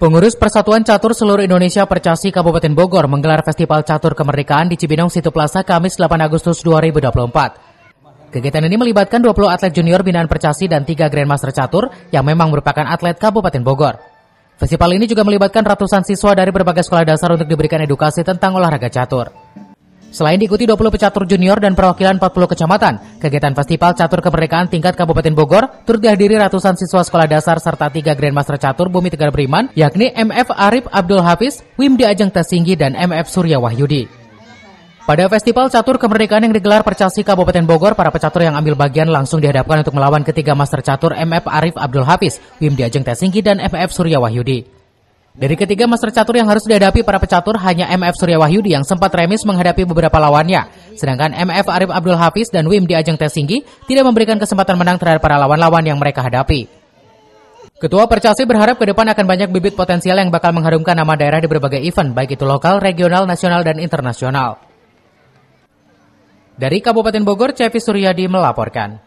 Pengurus Persatuan Catur Seluruh Indonesia Percasi Kabupaten Bogor menggelar Festival Catur Kemerdekaan di Cibinong Situ Plaza Kamis 8 Agustus 2024. Kegiatan ini melibatkan 20 atlet junior binaan Percasi dan 3 Grandmaster Catur yang memang merupakan atlet Kabupaten Bogor. Festival ini juga melibatkan ratusan siswa dari berbagai sekolah dasar untuk diberikan edukasi tentang olahraga catur. Selain diikuti 20 pecatur junior dan perwakilan 40 kecamatan, kegiatan Festival Catur Kemerdekaan tingkat Kabupaten Bogor turut dihadiri ratusan siswa sekolah dasar serta 3 Grandmaster Catur Bumi Tegar Beriman, yakni MF Arif Abdul Hafiz, Wimdi Ajeng Tesinggi, dan MF Surya Wahyudi. Pada Festival Catur Kemerdekaan yang digelar Percasi Kabupaten Bogor, para pecatur yang ambil bagian langsung dihadapkan untuk melawan ketiga Master Catur MF Arif Abdul Hafiz, Wimdi Ajeng Tesinggi, dan MF Surya Wahyudi. Dari ketiga Master Catur yang harus dihadapi para pecatur, hanya MF Surya Wahyudi yang sempat remis menghadapi beberapa lawannya. Sedangkan MF Arif Abdul Hafiz dan Wimdi Ajeng Tesinggi tidak memberikan kesempatan menang terhadap para lawan-lawan yang mereka hadapi. Ketua Percasi berharap ke depan akan banyak bibit potensial yang bakal mengharumkan nama daerah di berbagai event, baik itu lokal, regional, nasional, dan internasional. Dari Kabupaten Bogor, Cevi Suryadi melaporkan.